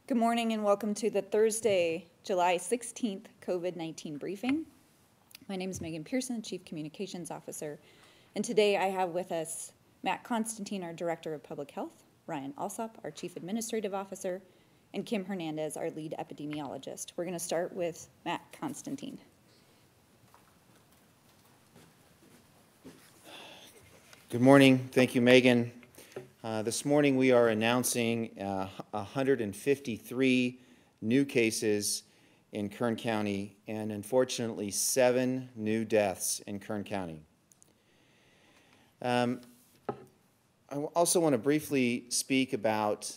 Good morning and welcome to the Thursday, July 16th COVID-19 briefing. My name is Megan Pearson, Chief Communications Officer, and today I have with us Matt Constantine, our Director of Public Health, Ryan Alsop, our Chief Administrative Officer, and Kim Hernandez, our Lead Epidemiologist. We're going to start with Matt Constantine. Good morning. Thank you, Megan. This morning we are announcing 153 new cases in Kern County and unfortunately 7 new deaths in Kern County. I also want to briefly speak about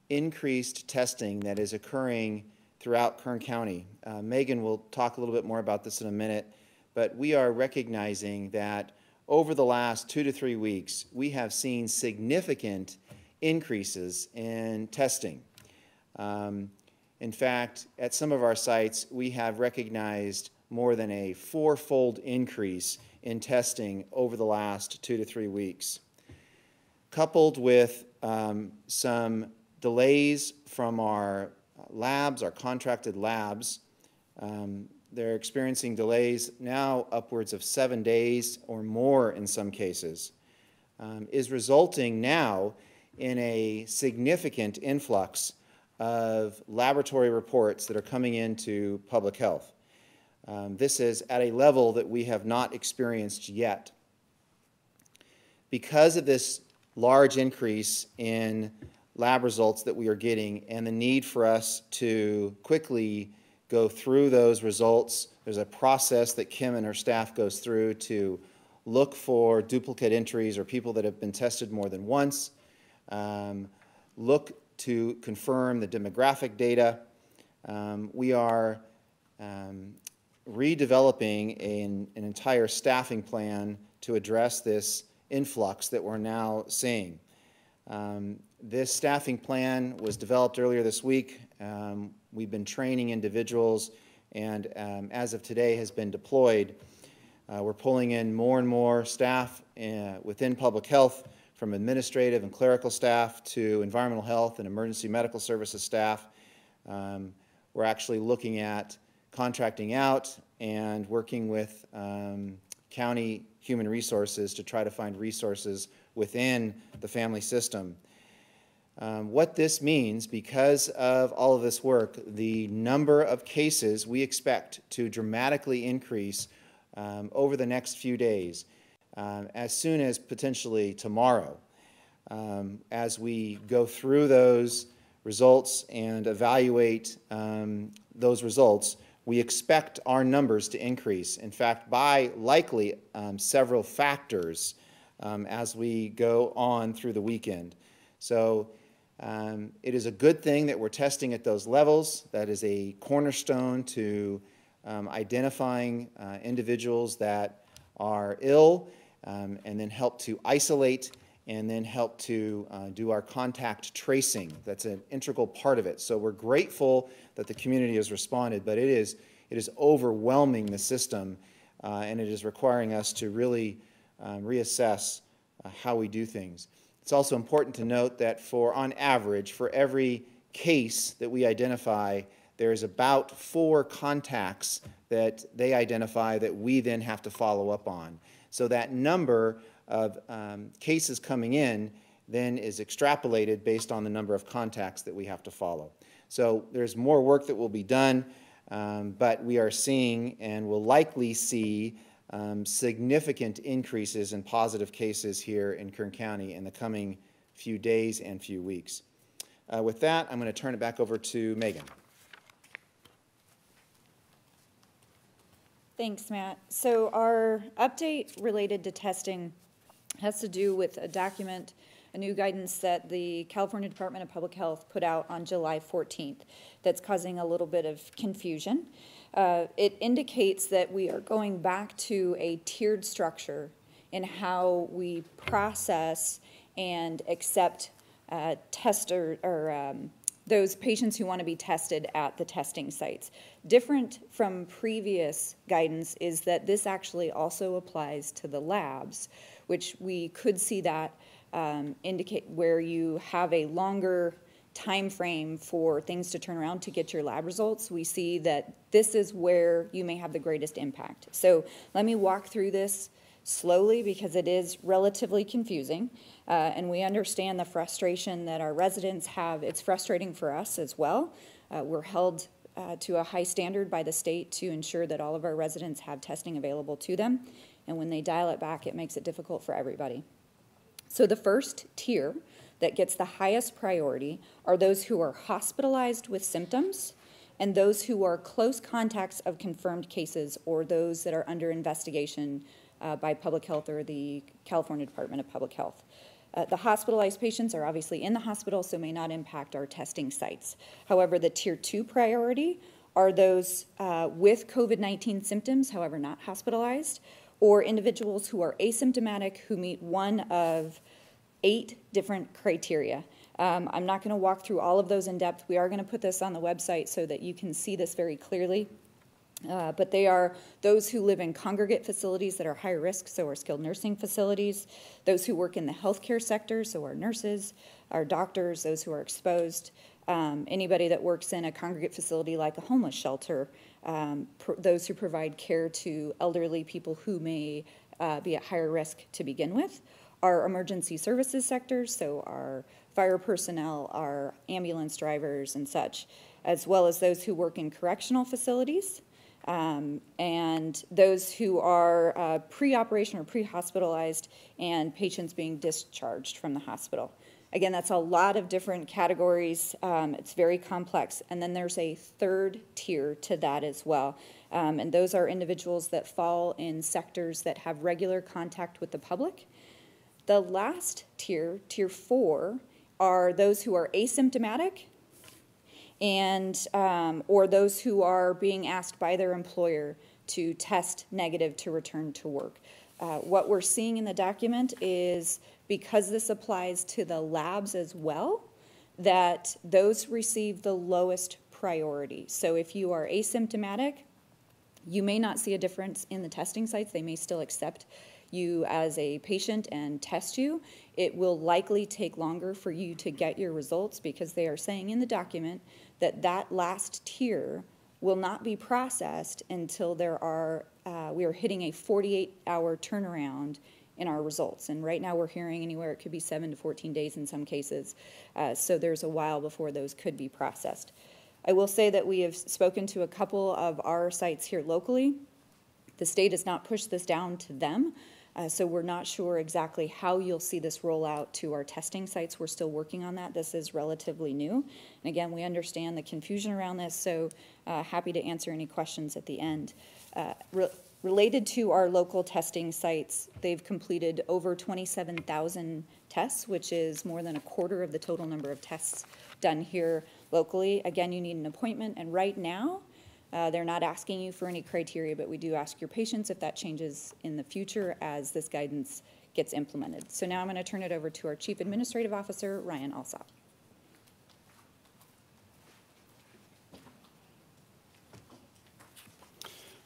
increased testing that is occurring throughout Kern County. Megan will talk a little bit more about this in a minute, but we are recognizing that over the last 2 to 3 weeks, we have seen significant increases in testing. In fact, at some of our sites, we have recognized more than a 4-fold increase in testing over the last 2 to 3 weeks. Coupled with some delays from our labs, our contracted labs, they're experiencing delays now upwards of 7 days or more in some cases, is resulting now in a significant influx of laboratory reports that are coming into public health. This is at a level that we have not experienced yet. Because of this large increase in lab results that we are getting and the need for us to quickly go through those results, there's a process that Kim and her staff goes through to look for duplicate entries or people that have been tested more than once, look to confirm the demographic data. We are redeveloping an entire staffing plan to address this influx that we're now seeing. This staffing plan was developed earlier this week. We've been training individuals, and as of today has been deployed. We're pulling in more and more staff within public health, from administrative and clerical staff to environmental health and emergency medical services staff. We're actually looking at contracting out and working with county human resources to try to find resources within the family system. What this means, because of all of this work, the number of cases we expect to dramatically increase over the next few days, as soon as potentially tomorrow. As we go through those results and evaluate those results, we expect our numbers to increase. In fact, by likely several factors as we go on through the weekend. So it is a good thing that we're testing at those levels. That is a cornerstone to identifying individuals that are ill and then help to isolate and then help to do our contact tracing. That's an integral part of it. So we're grateful that the community has responded, but it is overwhelming the system and it is requiring us to really reassess how we do things. It's also important to note that on average, for every case that we identify, there's about 4 contacts that they identify that we then have to follow up on. So that number of cases coming in then is extrapolated based on the number of contacts that we have to follow. So there's more work that will be done, but we are seeing and will likely see significant increases in positive cases here in Kern County in the coming few days and few weeks. With that, I'm going to turn it back over to Megan. Thanks, Matt. So our update related to testing has to do with a new guidance that the California Department of Public Health put out on July 14th that's causing a little bit of confusion. It indicates that we are going back to a tiered structure in how we process and accept those patients who want to be tested at the testing sites. Different from previous guidance is that this actually also applies to the labs, which we could see that indicate where you have a longer time frame for things to turn around to get your lab results, we see that this is where you may have the greatest impact. So let me walk through this slowly because it is relatively confusing, and we understand the frustration that our residents have. It's frustrating for us as well. We're held to a high standard by the state to ensure that all of our residents have testing available to them, and when they dial it back, it makes it difficult for everybody. So the first tier that gets the highest priority are those who are hospitalized with symptoms and those who are close contacts of confirmed cases or those that are under investigation by public health or the California Department of Public Health. The hospitalized patients are obviously in the hospital, so may not impact our testing sites. However, the tier 2 priority are those with COVID-19 symptoms, however not hospitalized, or individuals who are asymptomatic who meet one of 8 different criteria. I'm not going to walk through all of those in depth. We are going to put this on the website so that you can see this very clearly. But they are those who live in congregate facilities that are high risk, so our skilled nursing facilities, those who work in the healthcare sector, so our nurses, our doctors, those who are exposed, anybody that works in a congregate facility like a homeless shelter, those who provide care to elderly people who may be at higher risk to begin with, our emergency services sectors, so our fire personnel, our ambulance drivers and such, as well as those who work in correctional facilities, and those who are pre-operation or pre-hospitalized and patients being discharged from the hospital. Again, that's a lot of different categories. It's very complex. And then there's a third tier to that as well. And those are individuals that fall in sectors that have regular contact with the public. The last tier, tier 4, are those who are asymptomatic and or those who are being asked by their employer to test negative to return to work. What we're seeing in the document is, because this applies to the labs as well, that those receive the lowest priority. So if you are asymptomatic, you may not see a difference in the testing sites. They may still accept you as a patient and test you. It will likely take longer for you to get your results because they are saying in the document that that last tier will not be processed until we are hitting a 48-hour turnaround in our results. And right now we're hearing anywhere it could be 7 to 14 days in some cases. So there's a while before those could be processed. I will say that we have spoken to a couple of our sites here locally. The state has not pushed this down to them. So we're not sure exactly how you'll see this roll out to our testing sites. We're still working on that. This is relatively new. And again, we understand the confusion around this, so happy to answer any questions at the end. Related to our local testing sites, they've completed over 27,000 tests, which is more than a quarter of the total number of tests done here locally. Again, you need an appointment, and right now, they're not asking you for any criteria, but we do ask your patients if that changes in the future as this guidance gets implemented. So now I'm going to turn it over to our Chief Administrative Officer, Ryan Alsop.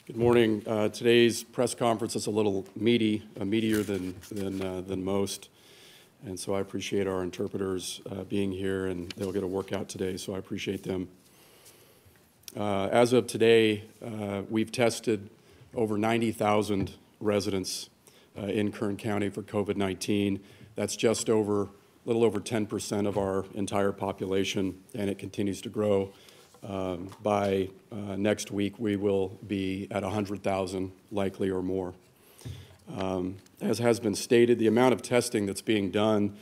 Good morning. Today's press conference is a little meatier than most, and so I appreciate our interpreters being here, and they'll get a workout today, so I appreciate them. As of today, we've tested over 90,000 residents in Kern County for COVID-19. That's just a little over 10% of our entire population, and it continues to grow. By next week, we will be at 100,000, likely or more. As has been stated, the amount of testing that's being done,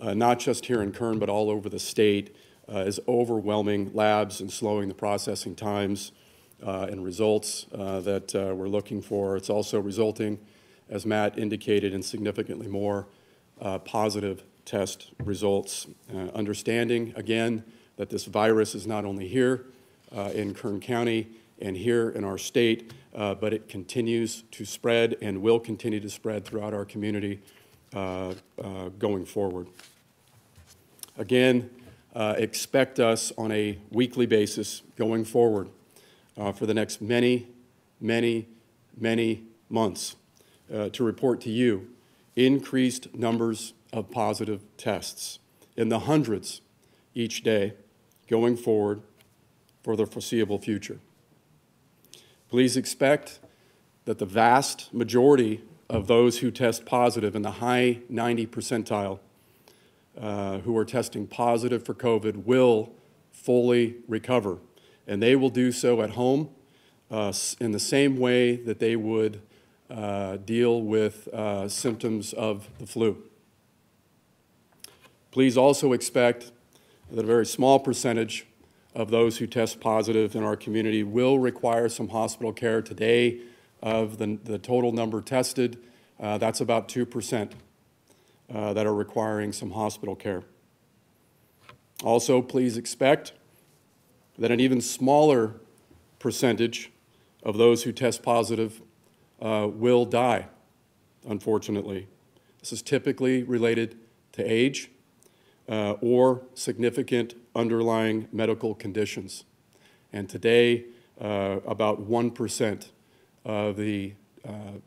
not just here in Kern, but all over the state, is overwhelming labs and slowing the processing times and results that we're looking for. It's also resulting, as Matt indicated, in significantly more positive test results. Understanding, again, that this virus is not only here in Kern County and here in our state, but it continues to spread and will continue to spread throughout our community going forward. Again, expect us on a weekly basis going forward for the next many months to report to you increased numbers of positive tests in the hundreds each day going forward for the foreseeable future. Please expect that the vast majority of those who test positive in the high 90 percentile who are testing positive for COVID will fully recover, and they will do so at home in the same way that they would deal with symptoms of the flu. Please also expect that a very small percentage of those who test positive in our community will require some hospital care. Today, of the total number tested, that's about 2% that are requiring some hospital care. Also, please expect that an even smaller percentage of those who test positive will die, unfortunately. This is typically related to age or significant underlying medical conditions. And today, about 1% of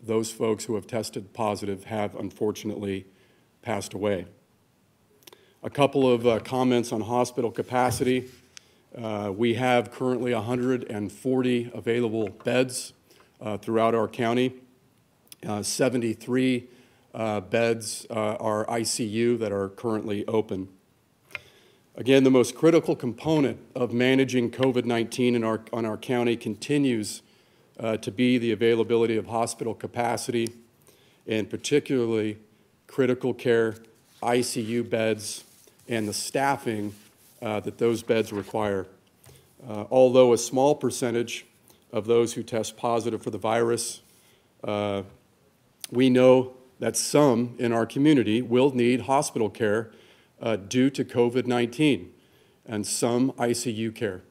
those folks who have tested positive have unfortunately passed away. A couple of comments on hospital capacity. We have currently 140 available beds throughout our county. 73 beds are ICU that are currently open. Again, the most critical component of managing COVID-19 on our county continues to be the availability of hospital capacity, and particularly critical care ICU beds and the staffing that those beds require. Although a small percentage of those who test positive for the virus, we know that some in our community will need hospital care due to COVID-19 and some ICU care.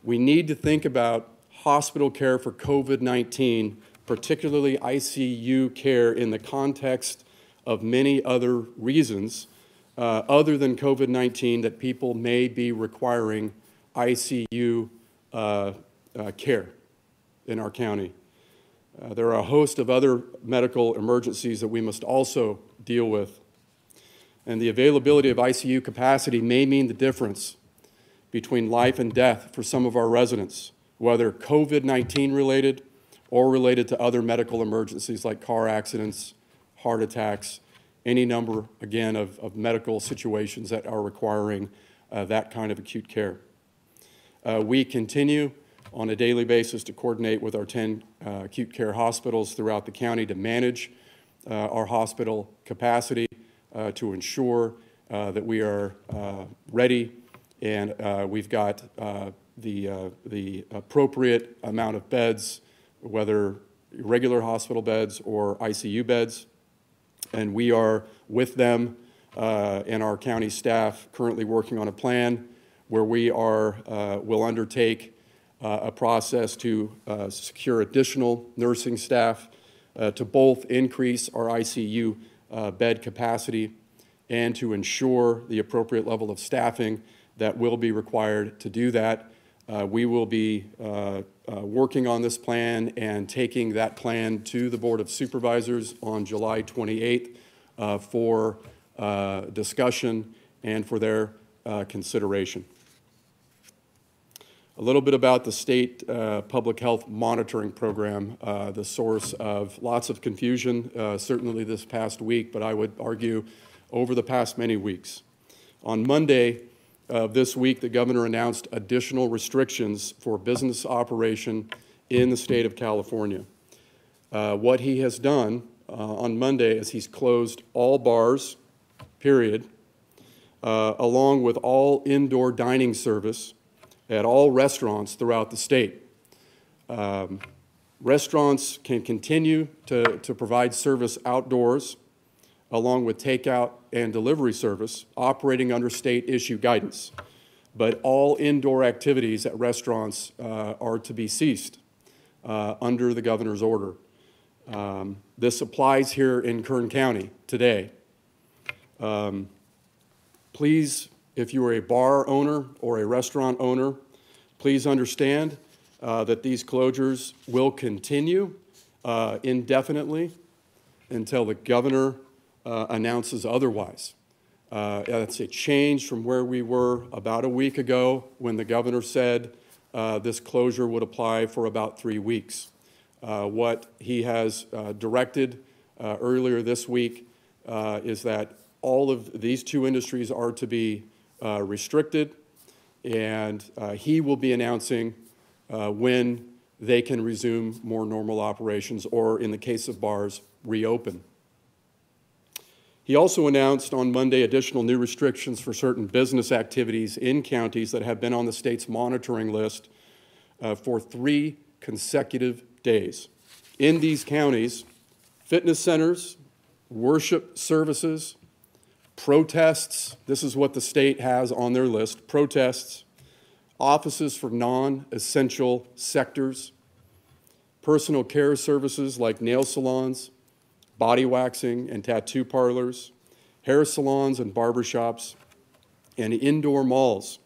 We need to think about hospital care for COVID-19, particularly ICU care, in the context of many other reasons other than COVID-19 that people may be requiring ICU care in our county. There are a host of other medical emergencies that we must also deal with. And the availability of ICU capacity may mean the difference between life and death for some of our residents, whether COVID-19 related or related to other medical emergencies like car accidents, heart attacks, any number, again, of medical situations that are requiring that kind of acute care. We continue on a daily basis to coordinate with our 10 acute care hospitals throughout the county to manage our hospital capacity to ensure that we are ready and we've got the appropriate amount of beds, whether regular hospital beds or ICU beds. And we are with them and our county staff currently working on a plan where we will undertake a process to secure additional nursing staff to both increase our ICU bed capacity and to ensure the appropriate level of staffing that will be required to do that. We will be working on this plan and taking that plan to the Board of Supervisors on July 28th for discussion and for their consideration. A little bit about the state public health monitoring program, the source of lots of confusion, certainly this past week, but I would argue over the past many weeks. On Monday of this week, the governor announced additional restrictions for business operation in the state of California. What he has done on Monday is he's closed all bars, period, along with all indoor dining service at all restaurants throughout the state. Restaurants can continue to provide service outdoors, along with takeout and delivery service, operating under state issue guidance. But all indoor activities at restaurants are to be ceased under the governor's order. This applies here in Kern County today. Please, if you are a bar owner or a restaurant owner, please understand that these closures will continue indefinitely until the governor announces otherwise. That's a change from where we were about a week ago when the governor said this closure would apply for about 3 weeks. What he has directed earlier this week is that all of these 2 industries are to be restricted, and he will be announcing when they can resume more normal operations, or in the case of bars, reopen. He also announced on Monday additional new restrictions for certain business activities in counties that have been on the state's monitoring list for 3 consecutive days. In these counties, fitness centers, worship services, protests, this is what the state has on their list, protests, offices for non-essential sectors, personal care services like nail salons, body waxing and tattoo parlors, hair salons and barbershops, and indoor malls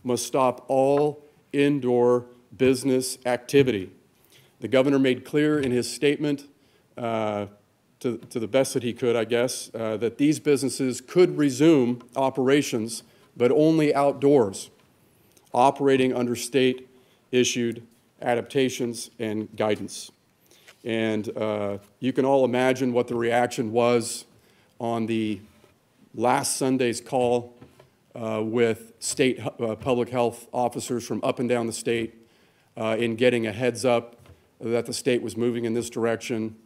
must stop all indoor business activity. The governor made clear in his statement, to the best that he could, I guess, that these businesses could resume operations, but only outdoors, operating under state-issued adaptations and guidance. And you can all imagine what the reaction was on the last Sunday's call with state public health officers from up and down the state in getting a heads up that the state was moving in this direction,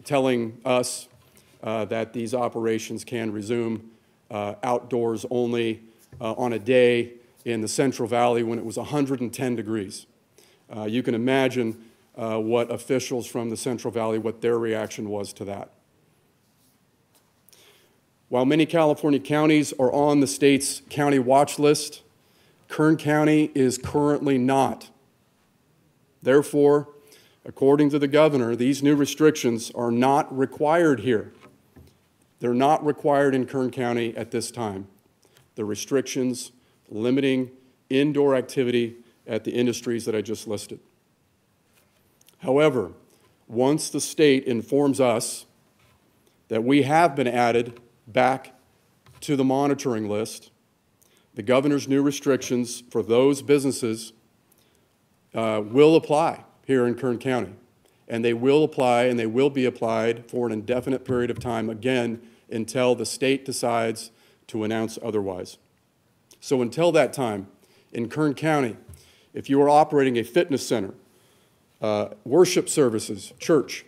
telling us that these operations can resume outdoors only on a day in the Central Valley when it was 110 degrees. You can imagine what officials from the Central Valley, what their reaction was to that. While many California counties are on the state's county watch list, Kern County is currently not. Therefore, according to the governor, these new restrictions are not required here. They're not required in Kern County at this time. The restrictions limiting indoor activity at the industries that I just listed. However, once the state informs us that we have been added back to the monitoring list, the governor's new restrictions for those businesses will apply here in Kern County. And they will apply, and they will be applied for an indefinite period of time, again, until the state decides to announce otherwise. So until that time, in Kern County, if you are operating a fitness center, worship services, church,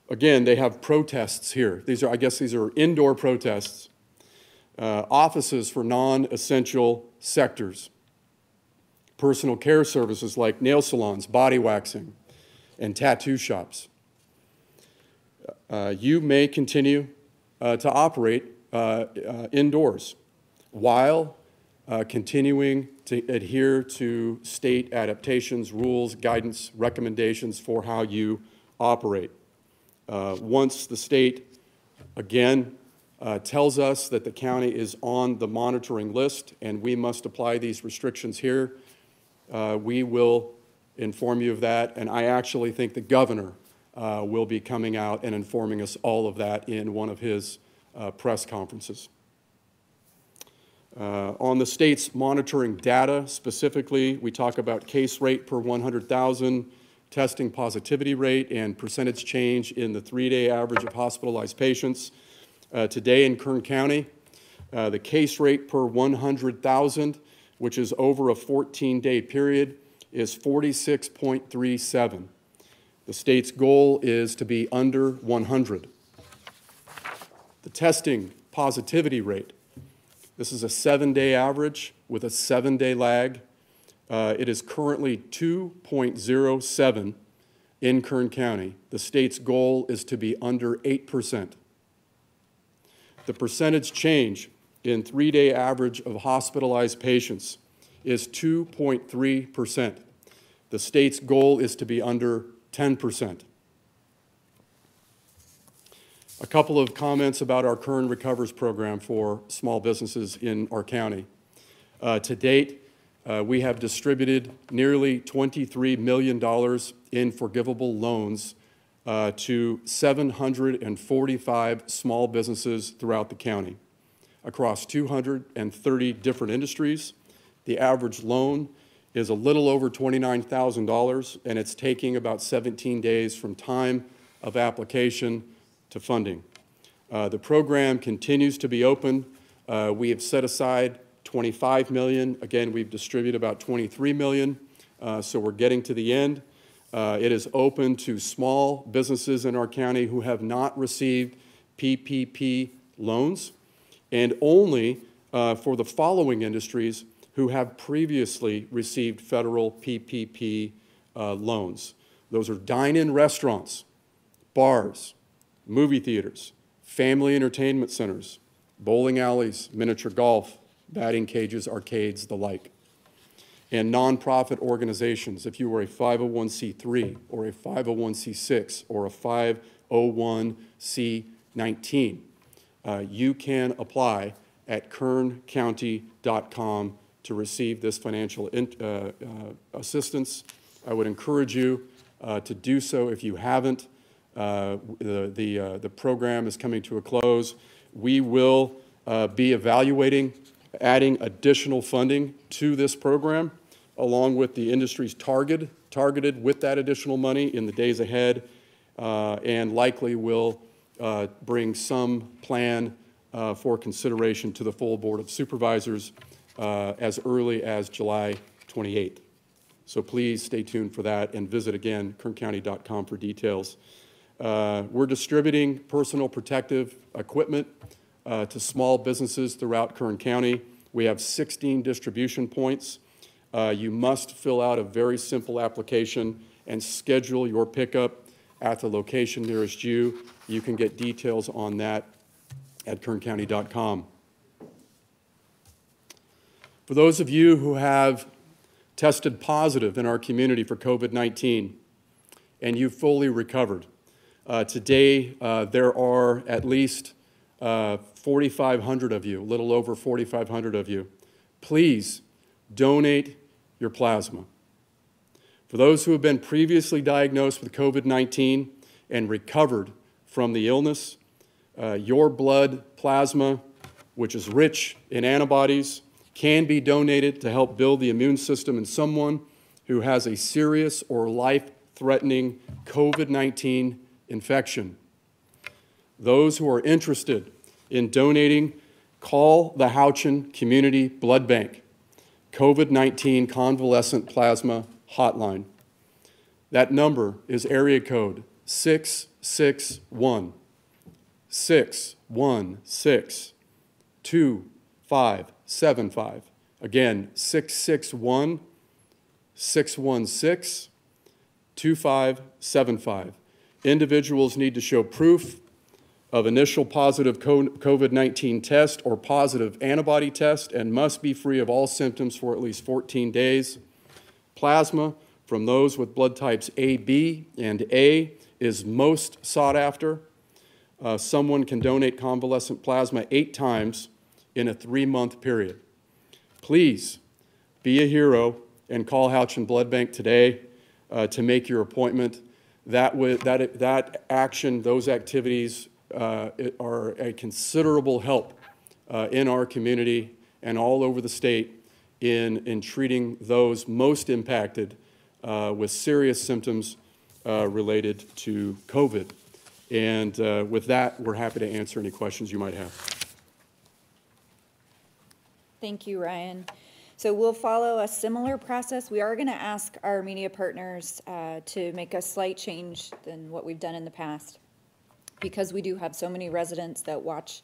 again, they have protests here. I guess these are indoor protests. Offices for non-essential sectors. Personal care services like nail salons, body waxing, and tattoo shops. You may continue to operate indoors while continuing to adhere to state adaptations, rules, guidance, recommendations for how you operate. Once the state, again, tells us that the county is on the monitoring list and we must apply these restrictions here, we will inform you of that, and I actually think the governor will be coming out and informing us all of that in one of his press conferences. On the state's monitoring data, specifically, we talk about case rate per 100,000, testing positivity rate, and percentage change in the 3-day average of hospitalized patients. Today in Kern County, the case rate per 100,000, which is over a 14-day period, is 46.37. The state's goal is to be under 100. The testing positivity rate, this is a 7-day average with a 7-day lag. It is currently 2.07 in Kern County. The state's goal is to be under 8%. The percentage change in 3-day average of hospitalized patients is 2.3%. The state's goal is to be under 10%. A couple of comments about our Kern Recovers program for small businesses in our county. To date, we have distributed nearly $23 million in forgivable loans to 745 small businesses throughout the county across 230 different industries. The average loan is a little over $29,000, and it's taking about 17 days from time of application to funding. The program continues to be open. We have set aside $25 million. Again, we've distributed about $23 million, so we're getting to the end. It is open to small businesses in our county who have not received PPP loans, and only for the following industries who have previously received federal PPP loans. Those are dine-in restaurants, bars, movie theaters, family entertainment centers, bowling alleys, miniature golf, batting cages, arcades, the like. And nonprofit organizations, if you were a 501c3 or a 501c6 or a 501c19, you can apply at kerncounty.com to receive this financial assistance. I would encourage you to do so if you haven't. The program is coming to a close. We will be evaluating adding additional funding to this program, along with the industries targeted with that additional money in the days ahead, and likely will bring some plan for consideration to the full Board of Supervisors as early as July 28th. So please stay tuned for that and visit again kerncounty.com for details. We're distributing personal protective equipment to small businesses throughout Kern County. We have 16 distribution points. You must fill out a very simple application and schedule your pickup at the location nearest you. You can get details on that at kerncounty.com. For those of you who have tested positive in our community for COVID-19 and you've fully recovered, today there are at least 4,500 of you, a little over 4,500 of you. Please donate your plasma. For those who have been previously diagnosed with COVID-19 and recovered from the illness, your blood plasma, which is rich in antibodies, can be donated to help build the immune system in someone who has a serious or life-threatening COVID-19 infection. Those who are interested in donating, call the Houchin Community Blood Bank, COVID-19 Convalescent Plasma Hotline. That number is area code 661 616 2575. Again, 661 616 2575. Individuals need to show proof of initial positive COVID-19 test or positive antibody test and must be free of all symptoms for at least 14 days. Plasma from those with blood types A, B, and A is most sought after. Someone can donate convalescent plasma 8 times in a 3-month period. Please be a hero and call Houchin Blood Bank today to make your appointment. That action, those activities are a considerable help in our community and all over the state in treating those most impacted with serious symptoms related to COVID. And with that, we're happy to answer any questions you might have. Thank you, Ryan. So we'll follow a similar process. We are going to ask our media partners to make a slight change than what we've done in the past, because we do have so many residents that watch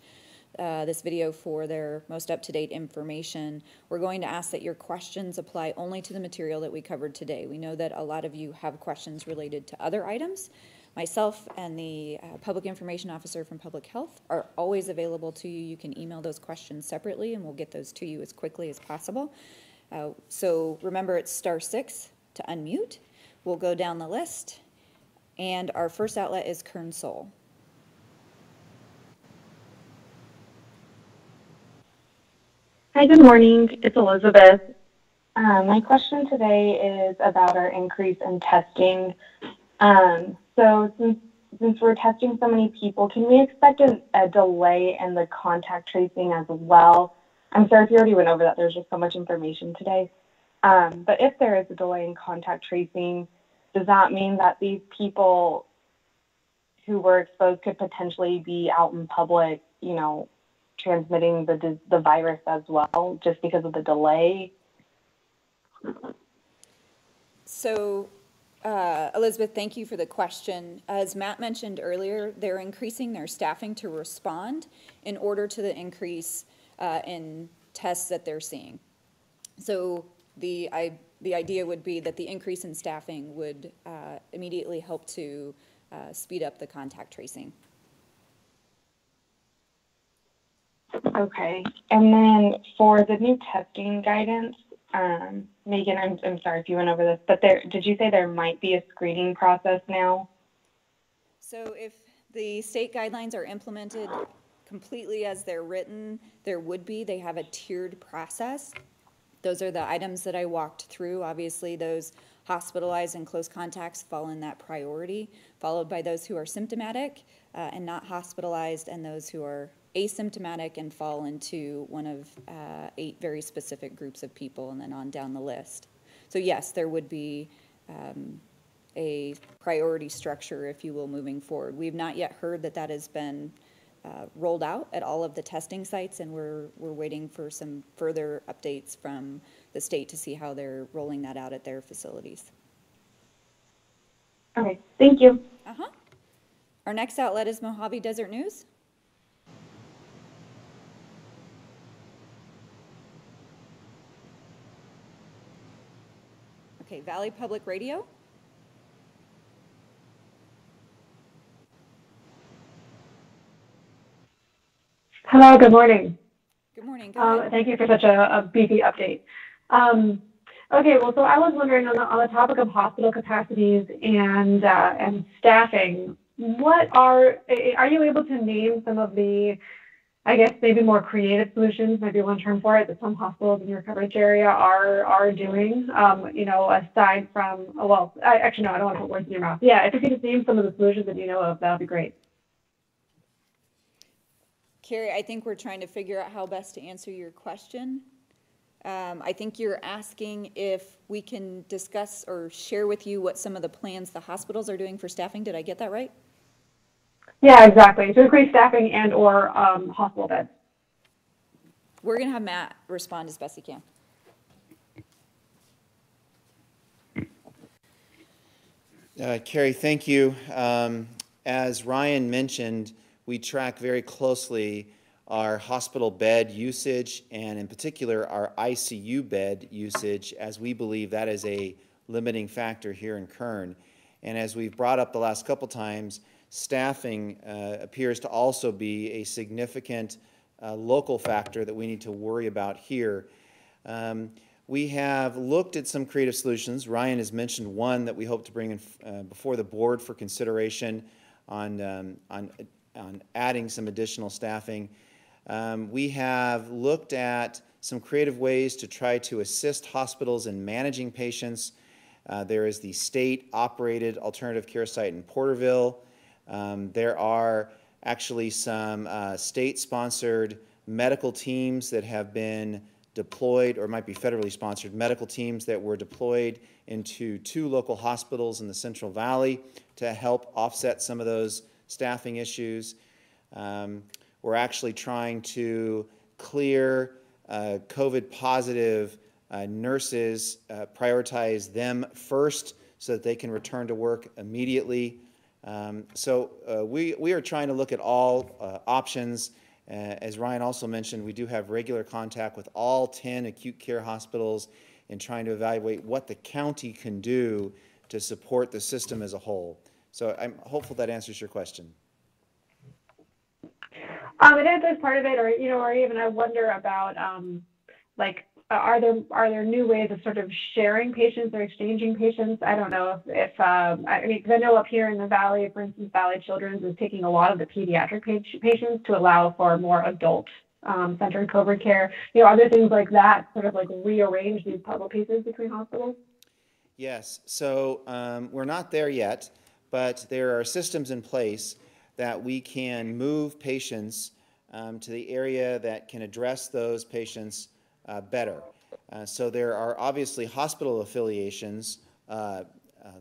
this video for their most up-to-date information. We're going to ask that your questions apply only to the material that we covered today. We know that a lot of you have questions related to other items. Myself and the Public Information Officer from Public Health are always available to you. You can email those questions separately, and we'll get those to you as quickly as possible. So remember, it's *6 to unmute. We'll go down the list, and our first outlet is Kern Soul. Hi, good morning. It's Elizabeth. My question today is about our increase in testing. So since since we're testing so many people, can we expect a delay in the contact tracing as well? I'm sorry if you already went over that. There's just so much information today. But if there is a delay in contact tracing, does that mean that these people who were exposed could potentially be out in public, transmitting the virus as well, just because of the delay? So, Elizabeth, thank you for the question. As Matt mentioned earlier, they're increasing their staffing to respond in order to the increase in tests that they're seeing. So the idea would be that the increase in staffing would immediately help to speed up the contact tracing. Okay. And then for the new testing guidance, Megan, I'm sorry if you went over this, but did you say there might be a screening process now? So if the state guidelines are implemented completely as they're written, there would be. They have a tiered process. Those are the items that I walked through. Obviously, those hospitalized and close contacts fall in that priority, followed by those who are symptomatic and not hospitalized, and those who are asymptomatic and fall into one of 8 very specific groups of people, and then on down the list. So yes, there would be a priority structure, if you will, moving forward. We've not yet heard that has been rolled out at all of the testing sites, and we're waiting for some further updates from the state to see how they're rolling that out at their facilities. Okay, thank you. Our next outlet is Mojave Desert News. Okay, Valley Public Radio. Hello, good morning. Good morning. Go ahead. Thank you for such a beefy update. Okay, well, so I was wondering on the topic of hospital capacities and staffing, are you able to name some of the, I guess, maybe more creative solutions, maybe one term for it, that some hospitals in your coverage area are doing, aside from, actually, no, I don't want to put words in your mouth. Yeah, if you could just name some of the solutions that you know of, that would be great. Carrie, I think we're trying to figure out how best to answer your question. I think you're asking if we can discuss or share with you what some of the plans the hospitals are doing for staffing. Did I get that right? Yeah, exactly. To increase staffing and or hospital beds. We're going to have Matt respond as best he can. Carrie, thank you. As Ryan mentioned, we track very closely our hospital bed usage, and in particular our ICU bed usage, as we believe that is a limiting factor here in Kern. And as we've brought up the last couple times, staffing appears to also be a significant local factor that we need to worry about here. We have looked at some creative solutions. Ryan has mentioned one that we hope to bring in before the board for consideration on adding some additional staffing. We have looked at some creative ways to try to assist hospitals in managing patients. There is the state-operated alternative care site in Porterville. There are actually some state-sponsored medical teams that have been deployed, or might be federally sponsored medical teams that were deployed into 2 local hospitals in the Central Valley to help offset some of those staffing issues. We're actually trying to clear COVID-positive nurses, prioritize them first so that they can return to work immediately. So we are trying to look at all options. As Ryan also mentioned, we do have regular contact with all 10 acute care hospitals in trying to evaluate what the county can do to support the system as a whole. So I'm hopeful that answers your question. It answers part of it, or even I wonder about are there new ways of sort of sharing patients or exchanging patients? I don't know if because I know up here in the Valley, for instance, Valley Children's is taking a lot of the pediatric patients to allow for more adult centered COVID care. Are there things like that, sort of like rearrange these puzzle pieces between hospitals? Yes. So we're not there yet, but there are systems in place that we can move patients to the area that can address those patients better. So there are obviously hospital affiliations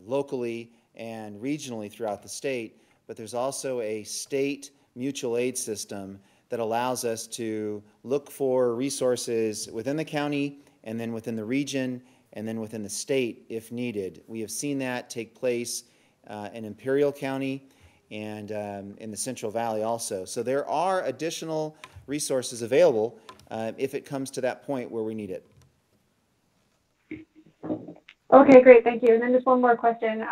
locally and regionally throughout the state, but there's also a state mutual aid system that allows us to look for resources within the county and then within the region and then within the state if needed. We have seen that take place in Imperial County and in the Central Valley also. So there are additional resources available if it comes to that point where we need it. Okay, great, thank you. And then just one more question.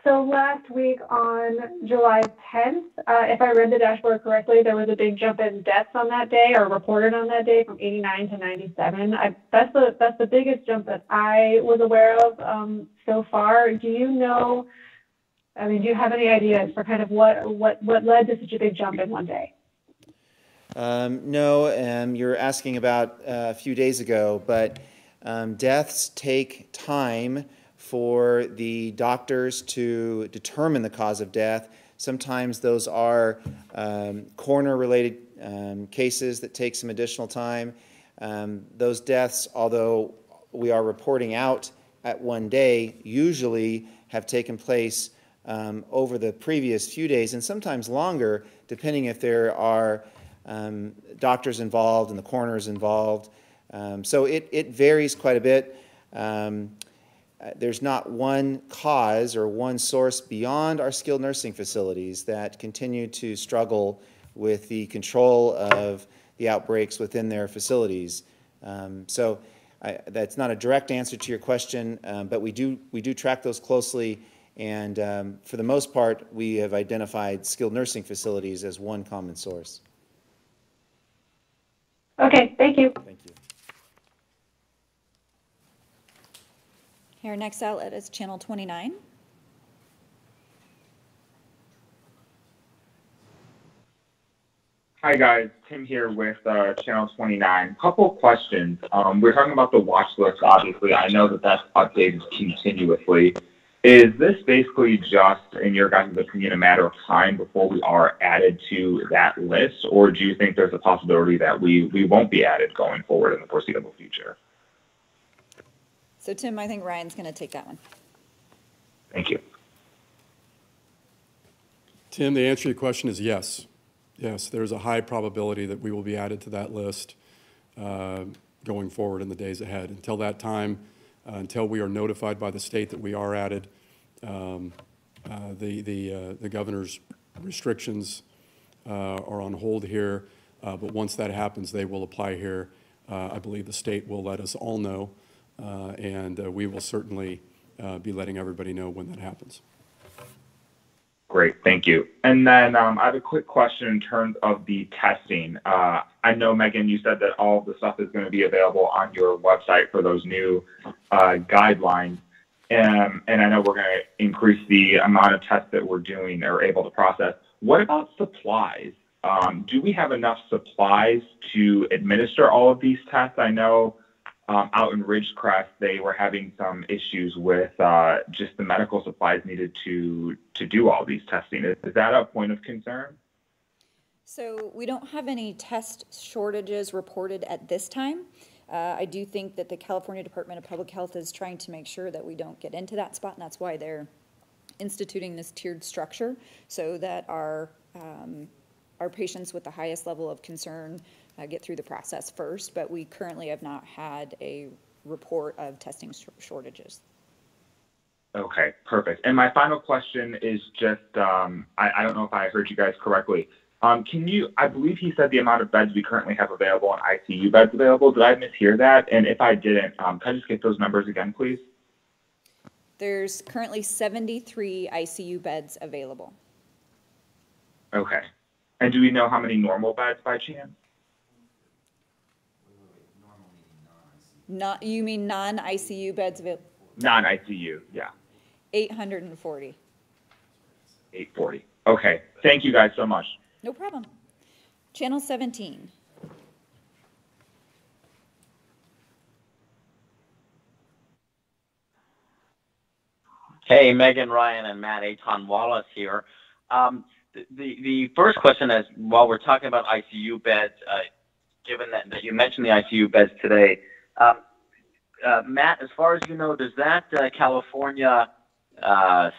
So last week on July 10th, if I read the dashboard correctly, there was a big jump in deaths on that day, or reported on that day, from 89 to 97. That's the biggest jump that I was aware of so far. Do you know? I mean, do you have any ideas for kind of what led to such a big jump in one day? No, you're asking about a few days ago, but deaths take time for the doctors to determine the cause of death. Sometimes those are coroner-related cases that take some additional time. Those deaths, although we are reporting out at one day, usually have taken place over the previous few days and sometimes longer, depending if there are doctors involved and the coroners involved. So it varies quite a bit. There's not one cause or one source beyond our skilled nursing facilities that continue to struggle with the control of the outbreaks within their facilities. So that's not a direct answer to your question, but we do track those closely, and for the most part, we have identified skilled nursing facilities as one common source. Okay, thank you. Thank you. Our next outlet is Channel 29. Hi guys, Tim here with Channel 29. Couple questions. We're talking about the watch list, obviously. I know that that's updated continuously. Is this basically just, in your guys' opinion, a matter of time before we are added to that list, or do you think there's a possibility that we won't be added going forward in the foreseeable future? So Tim, I think Ryan's going to take that one. Thank you. Tim, the answer to your question is yes. Yes, there's a high probability that we will be added to that list going forward in the days ahead. Until that time, until we are notified by the state that we are added, the governor's restrictions are on hold here. But once that happens, they will apply here. I believe the state will let us all know, and we will certainly be letting everybody know when that happens. Great, thank you. And then I have a quick question in terms of the testing. I know, Megan, you said that all of the stuff is going to be available on your website for those new guidelines. And I know we're going to increase the amount of tests that we're doing or able to process. What about supplies? Do we have enough supplies to administer all of these tests? I know out in Ridgecrest, they were having some issues with just the medical supplies needed to do all these testing. Is that a point of concern? So we don't have any test shortages reported at this time. I do think that the California Department of Public Health is trying to make sure that we don't get into that spot, and that's why they're instituting this tiered structure so that our patients with the highest level of concern get through the process first, but we currently have not had a report of testing shortages. Okay, perfect. And my final question is just, I don't know if I heard you guys correctly. I believe he said the amount of beds we currently have available and ICU beds available. Did I mishear that? And if I didn't, can I just get those numbers again, please? There's currently 73 ICU beds available. Okay. And do we know how many normal beds by chance? You mean non-ICU beds available? Non-ICU, yeah. 840. 840. Okay. Thank you guys so much. No problem. Channel 17. Hey, Megan, Ryan, and Matt, Aton Wallace here. The first question is, while we're talking about ICU beds, given that you mentioned the ICU beds today, Matt, as far as you know, does that California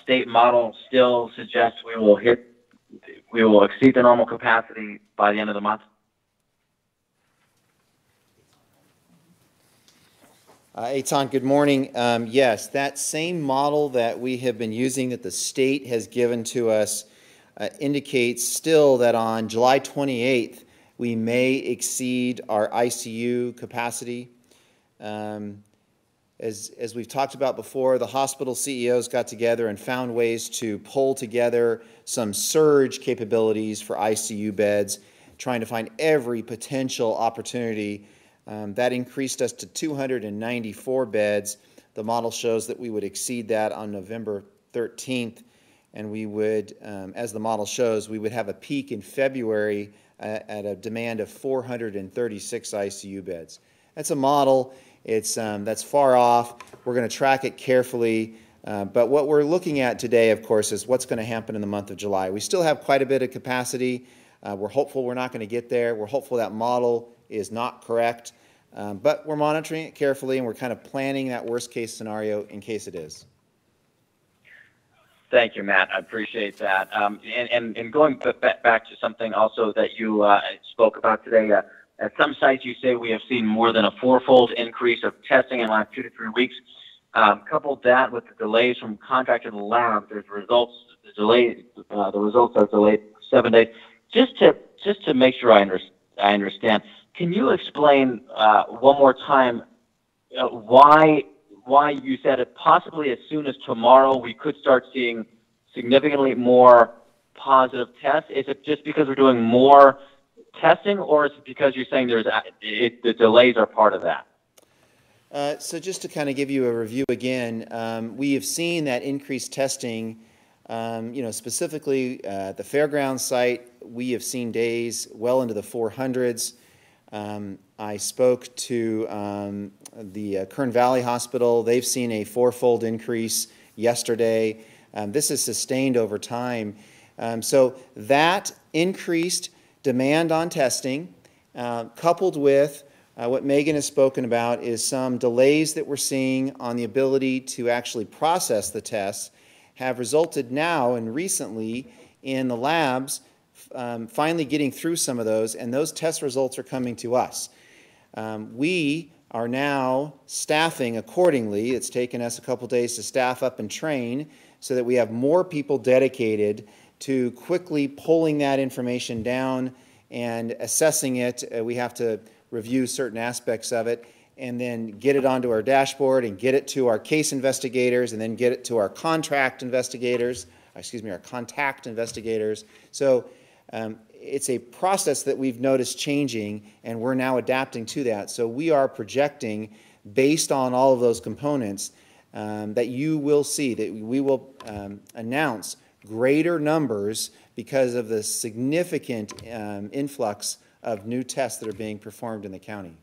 state model still suggest we will exceed the normal capacity by the end of the month? Eitan, good morning. Yes, that same model that we have been using that the state has given to us indicates still that on July 28th, we may exceed our ICU capacity. As we've talked about before, the hospital CEOs got together and found ways to pull together some surge capabilities for ICU beds, trying to find every potential opportunity. That increased us to 294 beds. The model shows that we would exceed that on November 13th, and we would, as the model shows, we would have a peak in February at a demand of 436 ICU beds. That's a model. That's far off. We're going to track it carefully. But what we're looking at today, of course, is what's going to happen in the month of July. We still have quite a bit of capacity. We're hopeful we're not going to get there. We're hopeful that model is not correct. But we're monitoring it carefully, and we're kind of planning that worst-case scenario in case it is. Thank you, Matt. I appreciate that. And going back to something also that you spoke about today, at some sites you say we have seen more than a fourfold increase of testing in the last 2 to 3 weeks. Coupled that with the delays from contractor to the lab, the results are delayed 7 days. Just to make sure I understand, can you explain one more time why you said it possibly as soon as tomorrow we could start seeing significantly more positive tests? Is it just because we're doing more testing, or is it because you're saying the delays are part of that? So just to kind of give you a review again, we have seen that increased testing, specifically at the fairgrounds site, we have seen days well into the 400s. I spoke to the Kern Valley Hospital. They've seen a fourfold increase yesterday. This is sustained over time. So that increased demand on testing, coupled with what Megan has spoken about, is some delays that we're seeing on the ability to actually process the tests, have resulted now and recently in the labs finally getting through some of those, and those test results are coming to us. We are now staffing accordingly. It's taken us a couple days to staff up and train so that we have more people dedicated to quickly pulling that information down and assessing it. We have to review certain aspects of it and then get it onto our dashboard and get it to our case investigators and then get it to our contact investigators. So it's a process that we've noticed changing, and we're now adapting to that. So we are projecting, based on all of those components, that you will see, that we will announce greater numbers because of the significant influx of new tests that are being performed in the county.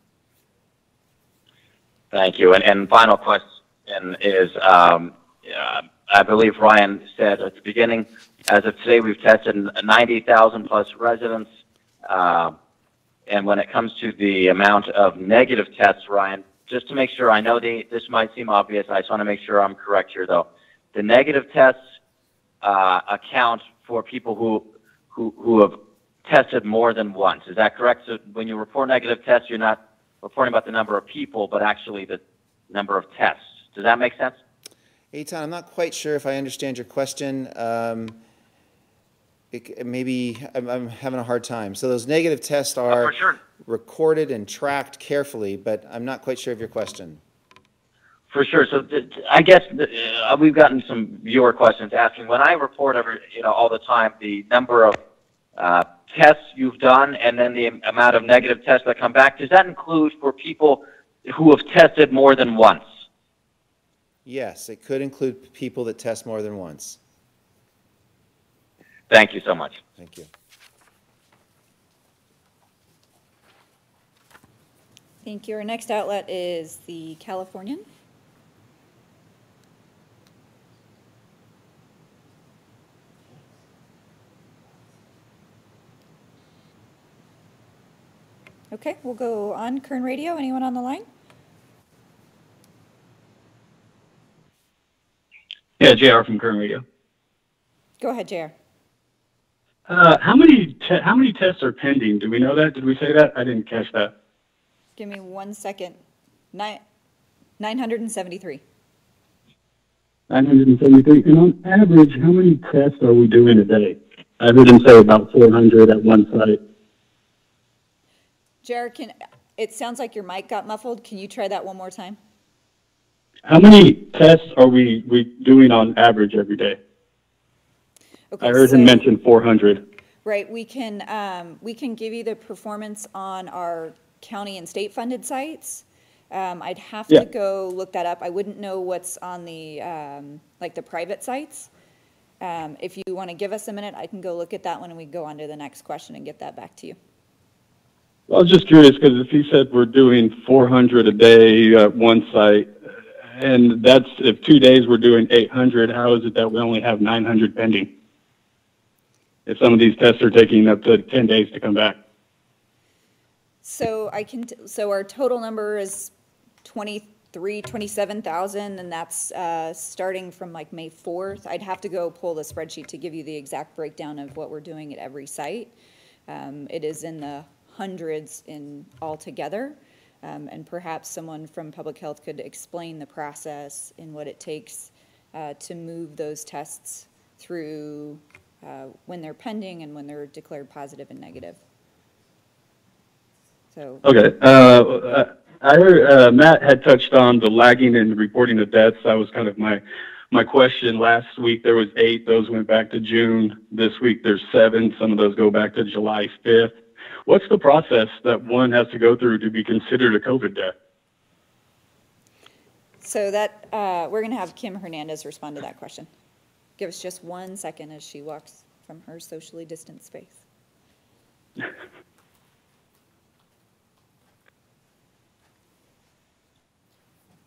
Thank you. And final question is, I believe Ryan said at the beginning, as of today, we've tested 90,000 plus residents. And when it comes to the amount of negative tests, Ryan, just to make sure, I know this might seem obvious. I just want to make sure I'm correct here, though. The negative tests account for people who have tested more than once. Is that correct? So when you report negative tests, you're not reporting about the number of people, but actually the number of tests. Does that make sense? Eitan, I'm not quite sure if I understand your question. Maybe I'm having a hard time. So those negative tests are recorded and tracked carefully, but I'm not quite sure of your question. For sure. So I guess we've gotten some viewer questions asking, when I report all the time the number of tests you've done and then the amount of negative tests that come back, does that include for people who have tested more than once? Yes, it could include people that test more than once. Thank you so much. Thank you. Thank you. Our next outlet is the Californian. Okay, we'll go on Kern Radio. Anyone on the line? Yeah, JR from Kern Radio. Go ahead, JR. How many tests are pending? Do we know that? Did we say that? I didn't catch that. Give me 1 second. 973. 973. And on average, how many tests are we doing a day? I heard him say about 400 at one site. JR, it sounds like your mic got muffled. Can you try that one more time? How many tests are we doing on average every day? Okay, I heard him mention 400. Right, we can give you the performance on our county and state funded sites. I'd have to go look that up. I wouldn't know what's on the like the private sites. If you want to give us a minute, I can go look at that one and we can go on to the next question and get that back to you. Well, I was just curious because if he said we're doing 400 a day at one site, and that's if 2 days we're doing 800, how is it that we only have 900 pending? If some of these tests are taking up to 10 days to come back. So so our total number is 27,000, and that's starting from like May 4th. I'd have to go pull the spreadsheet to give you the exact breakdown of what we're doing at every site. It is in the hundreds in altogether, and perhaps someone from public health could explain the process and what it takes to move those tests through when they're pending and when they're declared positive and negative. So. Okay. I heard Matt had touched on the lagging and reporting of deaths. That was kind of my question. Last week there was 8. Those went back to June. This week there's 7. Some of those go back to July 5th. What's the process that one has to go through to be considered a COVID death? So that we're going to have Kim Hernandez respond to that question. Give us just 1 second as she walks from her socially distanced space.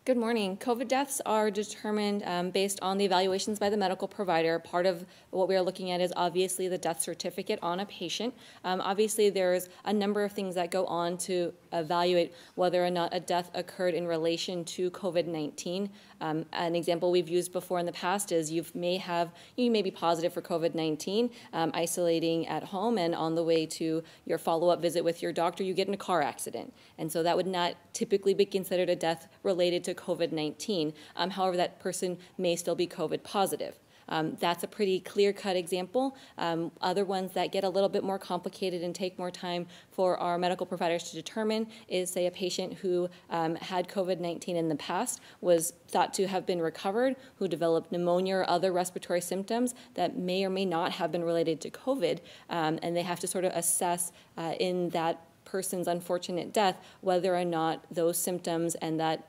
Good morning. COVID deaths are determined based on the evaluations by the medical provider. Part of what we are looking at is obviously the death certificate on a patient. Obviously, there's a number of things that go on to evaluate whether or not a death occurred in relation to COVID-19. An example we've used before in the past is you may be positive for COVID-19, isolating at home, and on the way to your follow-up visit with your doctor, you get in a car accident. And so that would not typically be considered a death related to COVID-19. However, that person may still be COVID positive. That's a pretty clear-cut example. Other ones that get a little bit more complicated and take more time for our medical providers to determine is, say, a patient who had COVID-19 in the past, was thought to have been recovered, who developed pneumonia or other respiratory symptoms that may or may not have been related to COVID, and they have to sort of assess in that person's unfortunate death whether or not those symptoms and that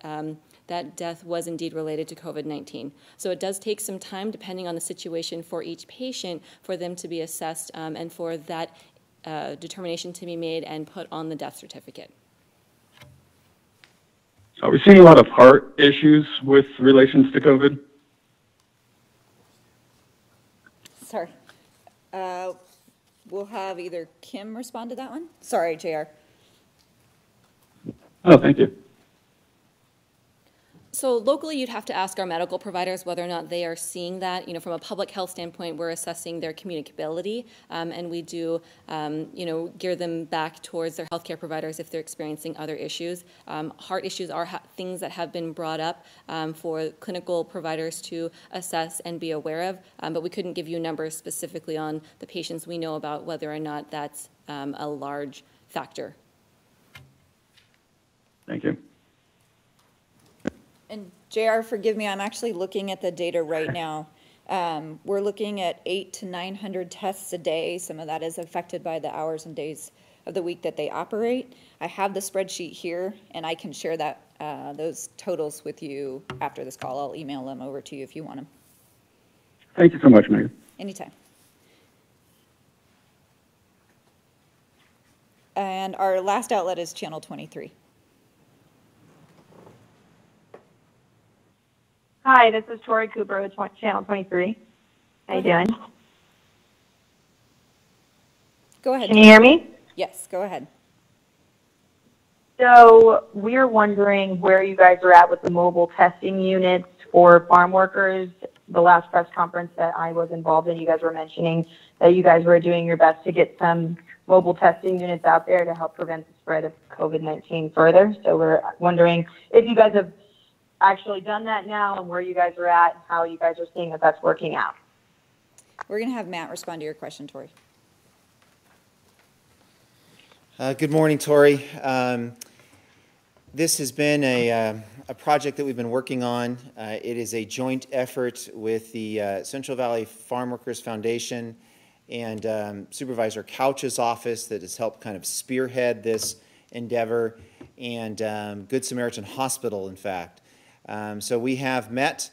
death was indeed related to COVID-19. So it does take some time, depending on the situation for each patient, for them to be assessed and for that determination to be made and put on the death certificate. Are we seeing a lot of heart issues with relations to COVID? Sorry. We'll have either Kim respond to that one. Sorry, JR. Oh, thank you. So locally, you'd have to ask our medical providers whether or not they are seeing that. You know, from a public health standpoint, we're assessing their communicability, and we do, gear them back towards their healthcare providers if they're experiencing other issues. Heart issues are things that have been brought up for clinical providers to assess and be aware of, but we couldn't give you numbers specifically on the patients we know about whether or not that's a large factor. Thank you. And JR, forgive me, I'm actually looking at the data right now. We're looking at 800 to 900 tests a day. Some of that is affected by the hours and days of the week that they operate. I have the spreadsheet here, and I can share that those totals with you after this call. I'll email them over to you if you want them. Thank you so much, Megan. Anytime. And our last outlet is channel 23. Hi, this is Tori Cooper with Channel 23. How you doing? Go ahead. Can you hear me? Yes, go ahead. So we're wondering where you guys are at with the mobile testing units for farm workers. The last press conference that I was involved in, you guys were mentioning that you guys were doing your best to get some mobile testing units out there to help prevent the spread of COVID-19 further. So we're wondering if you guys have actually done that now and where you guys are at, how you guys are seeing that that's working out. We're going to have Matt respond to your question, Tori. Good morning, Tori. This has been a project that we've been working on. It is a joint effort with the Central Valley Farm Workers Foundation and Supervisor Couch's office that has helped kind of spearhead this endeavor, and Good Samaritan Hospital, in fact. So we have met.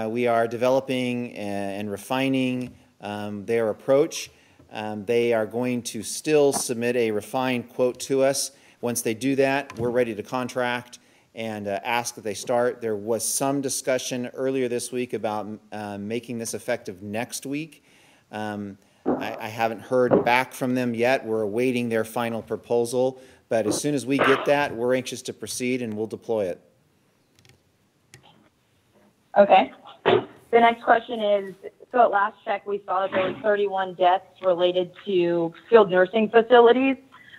We are developing and refining their approach. They are going to still submit a refined quote to us. Once they do that, we're ready to contract and ask that they start. There was some discussion earlier this week about making this effective next week. I haven't heard back from them yet. We're awaiting their final proposal. But as soon as we get that, we're anxious to proceed and we'll deploy it. Okay. The next question is, so at last check, we saw that there were 31 deaths related to skilled nursing facilities.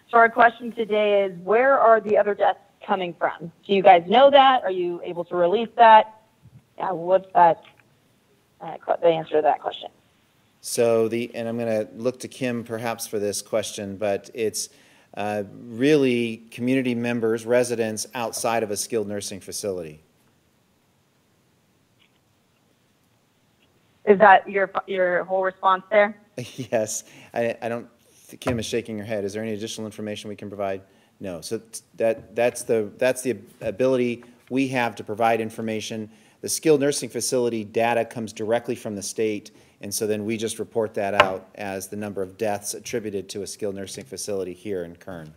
So our question today is, where are the other deaths coming from? Do you guys know that? Are you able to release that? Yeah, what's that, the answer to that question? So and I'm going to look to Kim perhaps for this question, but it's really community members, residents outside of a skilled nursing facility. Is that your whole response there? Yes. I don't. Kim is shaking her head. Is there any additional information we can provide? No. So that's the ability we have to provide information. The skilled nursing facility data comes directly from the state, and so then we just report that out as the number of deaths attributed to a skilled nursing facility here in Kern.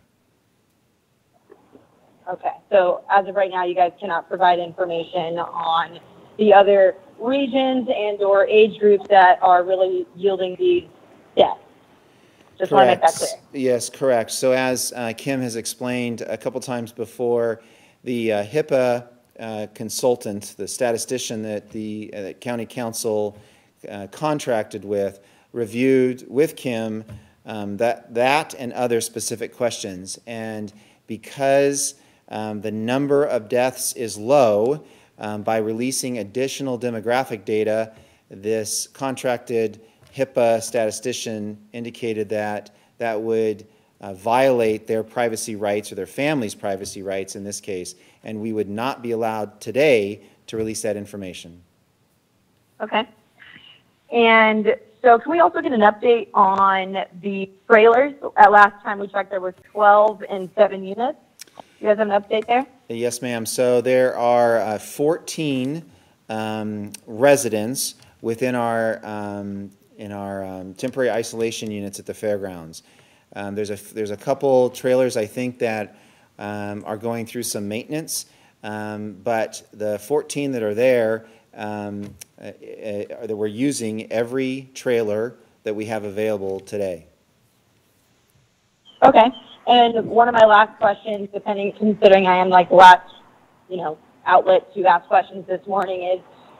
Okay. So as of right now, you guys cannot provide information on the other regions and or age groups that are really yielding these deaths. Just want to make that clear. Yes, correct. So as Kim has explained a couple times before, the HIPAA consultant, the statistician that the county council contracted with, reviewed with Kim that and other specific questions. And because the number of deaths is low, by releasing additional demographic data, this contracted HIPAA statistician indicated that that would violate their privacy rights or their family's privacy rights in this case, and we would not be allowed today to release that information. Okay. And so can we also get an update on the trailers? At last time we checked, there were 12 and 7 units. You guys have an update there? Yes, ma'am. So there are 14 residents within our temporary isolation units at the fairgrounds. There's a couple trailers I think that are going through some maintenance, but the 14 that are there, that we're using every trailer that we have available today. Okay. And one of my last questions, considering I am like the last, outlet to ask questions this morning is,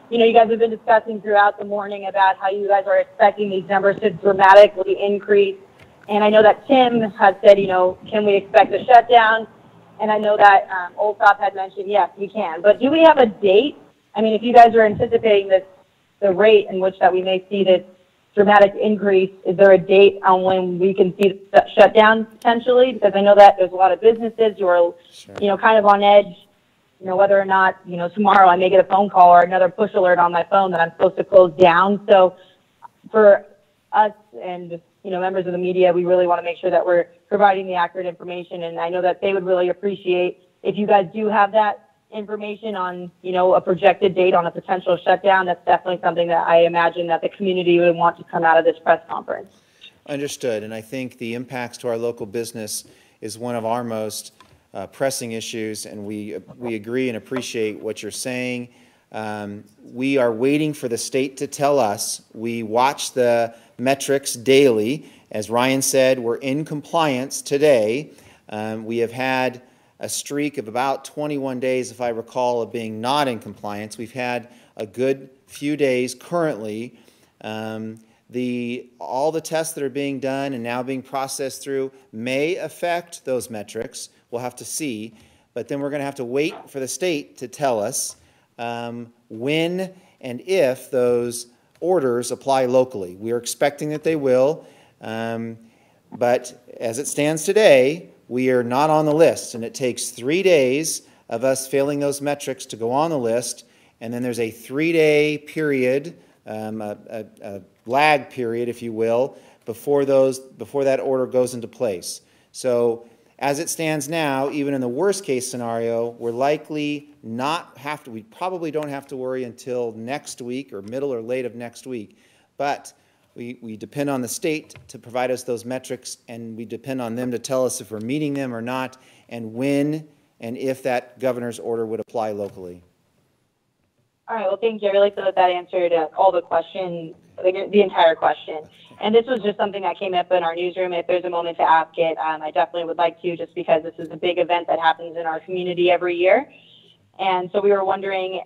you guys have been discussing throughout the morning about how you guys are expecting these numbers to dramatically increase. And I know that Tim has said, can we expect a shutdown? And I know that Olsop had mentioned, yes, we can. But do we have a date? I mean, if you guys are anticipating the rate in which that we may see this dramatic increase, is there a date on when we can see the shutdown potentially? Because I know that there's a lot of businesses who are, Sure. Kind of on edge, whether or not, tomorrow I may get a phone call or another push alert on my phone that I'm supposed to close down. So for us and, members of the media, we really want to make sure that we're providing the accurate information. And I know that they would really appreciate if you guys do have that information on, a projected date on a potential shutdown. That's definitely something that I imagine that the community would want to come out of this press conference. Understood. And I think the impacts to our local business is one of our most pressing issues, and we agree and appreciate what you're saying. We are waiting for the state to tell us. We watch the metrics daily. As Ryan said, we're in compliance today. We have had a streak of about 21 days, if I recall, of being not in compliance. We've had a good few days currently. All the tests that are being done and now being processed through may affect those metrics. We'll have to see. But then we're going to have to wait for the state to tell us when and if those orders apply locally. We are expecting that they will. But as it stands today, we are not on the list, and it takes 3 days of us failing those metrics to go on the list, and then there's a 3-day period, a lag period, if you will, before that order goes into place. So as it stands now, even in the worst case scenario, we're likely we probably don't have to worry until next week or middle or late of next week, but we depend on the state to provide us those metrics, and we depend on them to tell us if we're meeting them or not, and when and if that governor's order would apply locally. All right, well, thank you. I really feel that answered all the questions, the entire question. And this was just something that came up in our newsroom. If there's a moment to ask it, I definitely would like to, just because this is a big event that happens in our community every year. And so we were wondering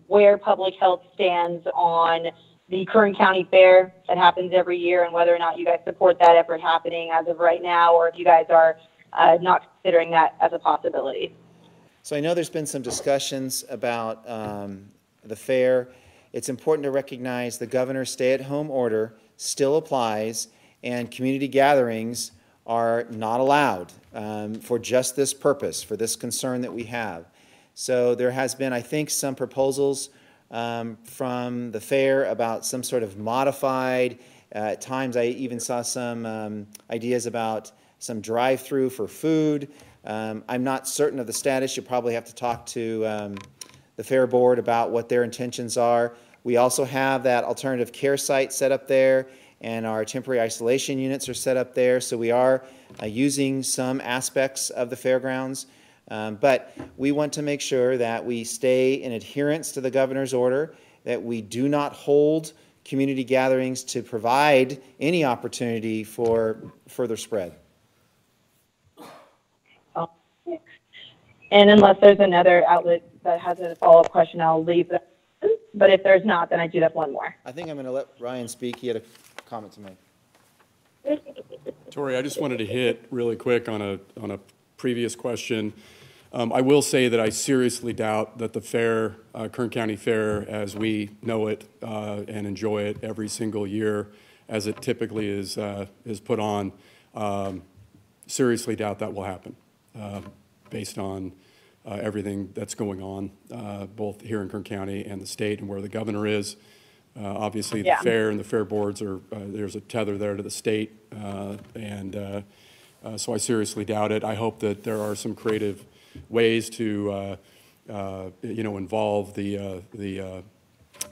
where public health stands on the Kern County Fair that happens every year, and whether or not you guys support that effort happening as of right now, or if you guys are not considering that as a possibility. So I know there's been some discussions about the fair. It's important to recognize the governor's stay-at-home order still applies, and community gatherings are not allowed for just this purpose, for this concern that we have. So there has been, I think, some proposals from the fair about some sort of modified, at times I even saw some ideas about some drive-through for food. I'm not certain of the status. You probably have to talk to the fair board about what their intentions are. We also have that alternative care site set up there, and our temporary isolation units are set up there, so we are using some aspects of the fairgrounds. But we want to make sure that we stay in adherence to the governor's order, that we do not hold community gatherings to provide any opportunity for further spread. And unless there's another outlet that has a follow-up question, I'll leave that. But if there's not, then I do have one more. I think I'm going to let Ryan speak. He had a comment to make. Tori, I just wanted to hit really quick on a previous question. I will say that I seriously doubt that the fair, Kern County Fair, as we know it and enjoy it every single year, as it typically is put on, seriously doubt that will happen, based on everything that's going on, both here in Kern County and the state, and where the governor is. Obviously, the fair and the fair boards are there's a tether there to the state, so I seriously doubt it. I hope that there are some creative ways to involve the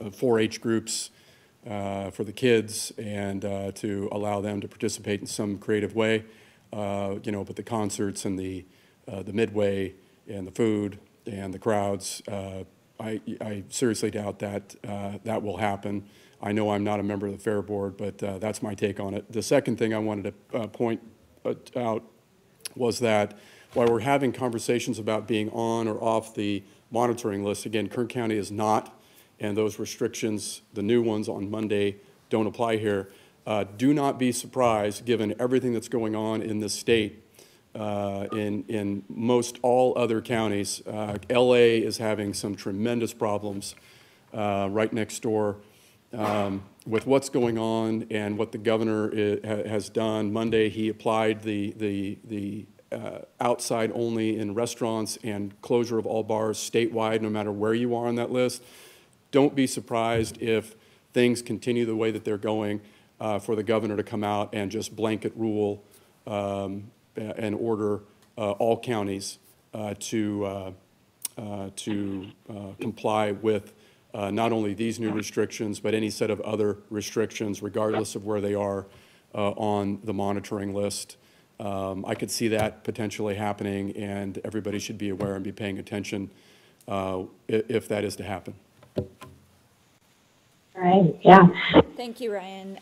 4-H groups for the kids, and to allow them to participate in some creative way. But the concerts and the midway and the food and the crowds, I seriously doubt that that will happen. I know I'm not a member of the fair board, but that's my take on it. The second thing I wanted to point out was that while we're having conversations about being on or off the monitoring list, again, Kern County is not, and those restrictions, the new ones on Monday, don't apply here. Do not be surprised, given everything that's going on in this state, in most all other counties. LA is having some tremendous problems right next door with what's going on and what the governor has done. Monday, he applied the outside only in restaurants and closure of all bars statewide, no matter where you are on that list. Don't be surprised if things continue the way that they're going, for the governor to come out and just blanket rule and order all counties to comply with not only these new restrictions, but any set of other restrictions, regardless of where they are on the monitoring list. I could see that potentially happening, and everybody should be aware and be paying attention if that is to happen. All right, yeah. Thank you, Ryan.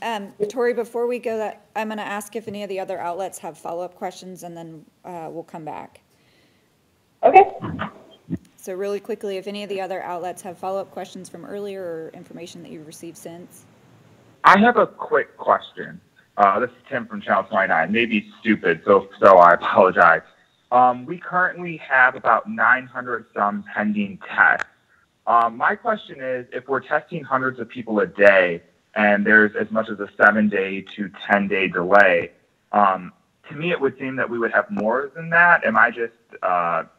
Tori, before we go, I'm going to ask if any of the other outlets have follow-up questions, and then we'll come back. So really quickly, if any of the other outlets have follow-up questions from earlier or information that you've received since. I have a quick question. This is Tim from Channel 29. Maybe stupid, so I apologize. We currently have about 900 some pending tests. My question is, if we're testing hundreds of people a day and there's as much as a 7-day to 10-day delay, to me it would seem that we would have more than that. Am I just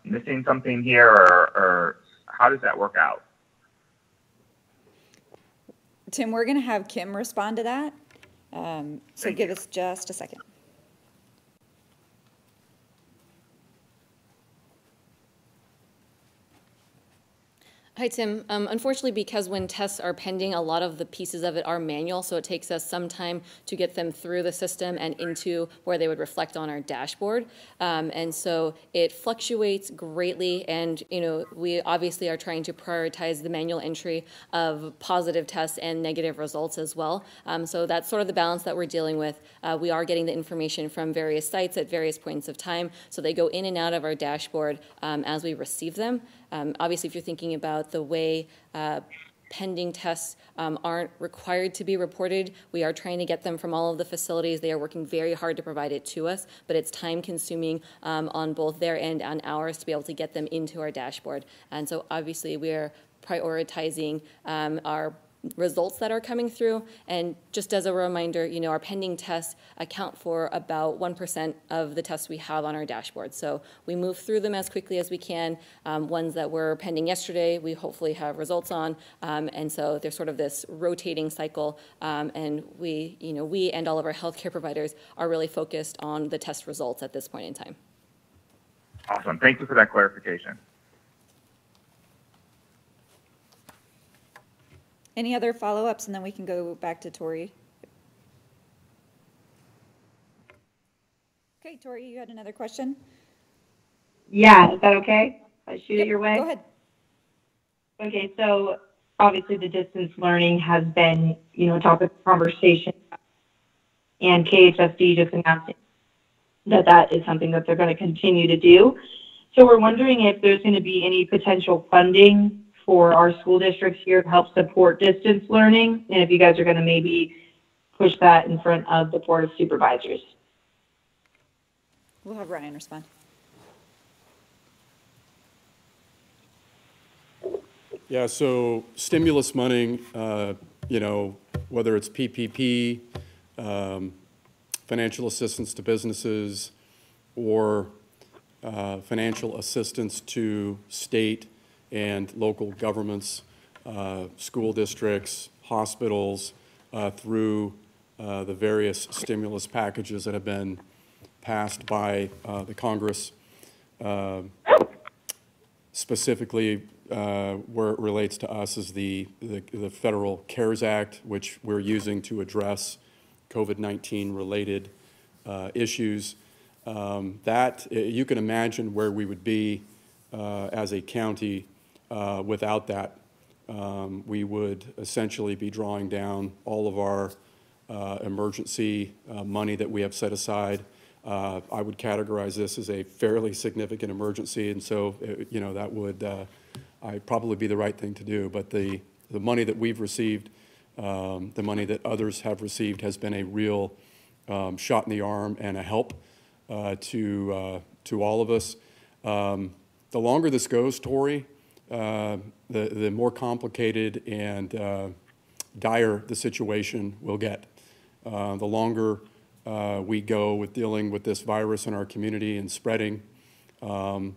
missing something here, or how does that work out? Tim, we're going to have Kim respond to that. So give us just a second. Hi, Tim. Unfortunately, because when tests are pending, a lot of the pieces of it are manual, so it takes us some time to get them through the system and into where they would reflect on our dashboard. And so it fluctuates greatly, and we obviously are trying to prioritize the manual entry of positive tests and negative results as well. So that's sort of the balance that we're dealing with. We are getting the information from various sites at various points of time, so they go in and out of our dashboard as we receive them. Obviously, if you're thinking about the way pending tests aren't required to be reported, we are trying to get them from all of the facilities. They are working very hard to provide it to us, but it's time consuming on both their end and ours to be able to get them into our dashboard. And so obviously we're prioritizing our results that are coming through. And just as a reminder, our pending tests account for about 1% of the tests we have on our dashboard. So we move through them as quickly as we can. Ones that were pending yesterday, we hopefully have results on. And so there's sort of this rotating cycle. And we and all of our healthcare providers are really focused on the test results at this point in time. Awesome. Thank you for that clarification. Any other follow-ups, and then we can go back to Tori. Okay, Tori, you had another question? Yeah, is that okay? I shoot it your way? Go ahead. Okay, so obviously the distance learning has been, a topic of conversation, and KHSD just announced that is something that they're going to continue to do. So we're wondering if there's going to be any potential funding for our school districts here to help support distance learning, and if you guys are going to maybe push that in front of the Board of Supervisors. We'll have Ryan respond. Yeah, so stimulus money, whether it's PPP, financial assistance to businesses, or financial assistance to state and local governments, school districts, hospitals, through the various stimulus packages that have been passed by the Congress, specifically where it relates to us is the federal CARES Act, which we're using to address COVID-19 related issues. That you can imagine where we would be as a county without that. We would essentially be drawing down all of our emergency money that we have set aside. I would categorize this as a fairly significant emergency, and so that would probably be the right thing to do. But the money that we've received, the money that others have received, has been a real shot in the arm and a help to all of us. The longer this goes, Tori, the more complicated and dire the situation will get. The longer we go with dealing with this virus in our community and spreading, the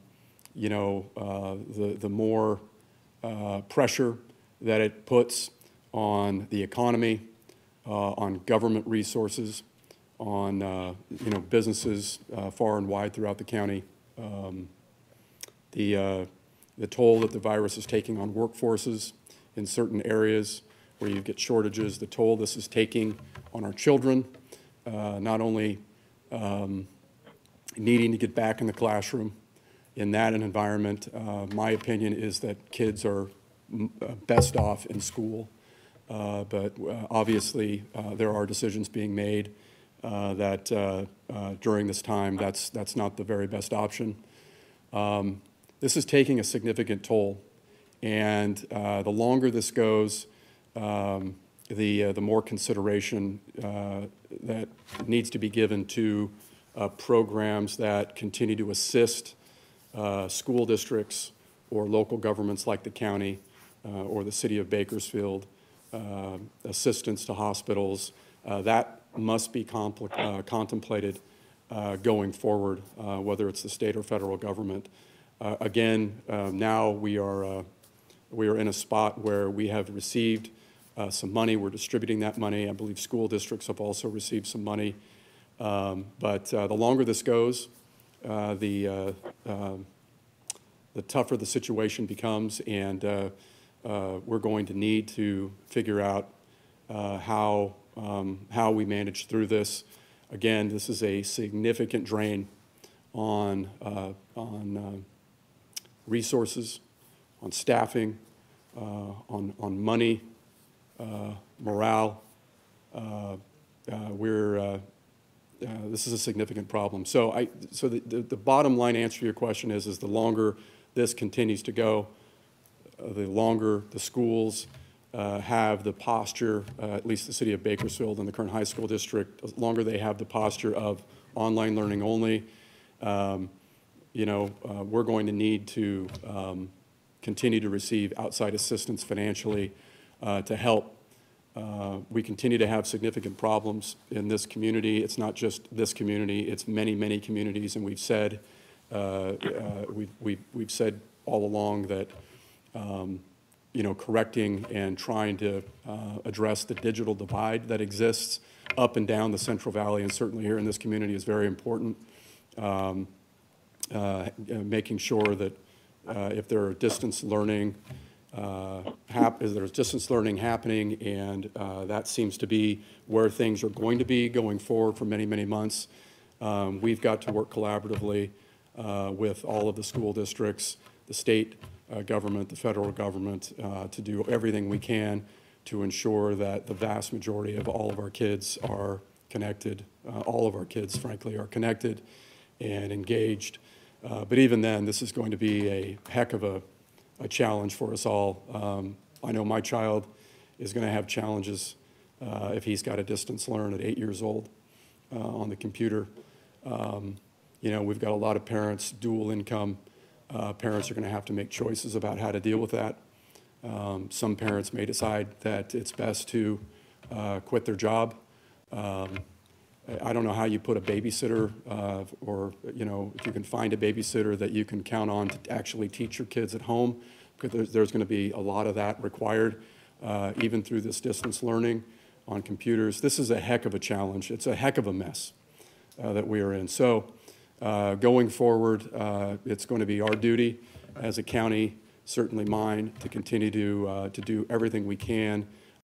more pressure that it puts on the economy, on government resources, on businesses far and wide throughout the county. The toll that the virus is taking on workforces in certain areas where you get shortages, the toll this is taking on our children, not only needing to get back in the classroom in that environment. My opinion is that kids are best off in school, but obviously there are decisions being made that during this time that's not the very best option. this is taking a significant toll. And the longer this goes, the more consideration that needs to be given to programs that continue to assist school districts or local governments like the county or the city of Bakersfield, assistance to hospitals. That must be contemplated going forward, whether it's the state or federal government. Again, now we are in a spot where we have received some money. We're distributing that money. I believe school districts have also received some money. But the longer this goes, the tougher the situation becomes, and we're going to need to figure out how we manage through this. Again, this is a significant drain on resources, on staffing, on money, morale. This is a significant problem. So the bottom line answer to your question is the longer this continues to go, the longer the schools have the posture, at least the city of Bakersfield and the Kern High School District, the longer they have the posture of online learning only, we're going to need to continue to receive outside assistance financially to help. We continue to have significant problems in this community. It's not just this community, it's many, many communities, and we've said all along that correcting and trying to address the digital divide that exists up and down the Central Valley, and certainly here in this community, is very important. Making sure that if there are distance learning, there's distance learning happening, and that seems to be where things are going to be going forward for many, many months. We've got to work collaboratively with all of the school districts, the state government, the federal government, to do everything we can to ensure that the vast majority of all of our kids are connected. All of our kids, frankly, are connected and engaged. But even then, this is going to be a heck of a challenge for us all. I know my child is going to have challenges if he's got to distance learn at 8 years old on the computer. We've got a lot of parents, dual income. Parents are going to have to make choices about how to deal with that. Some parents may decide that it's best to quit their job. I don't know how you put a babysitter or, if you can find a babysitter that you can count on to actually teach your kids at home, because there's going to be a lot of that required, even through this distance learning on computers. This is a heck of a challenge. It's a heck of a mess that we are in. So going forward, it's going to be our duty as a county, certainly mine, to continue to do everything we can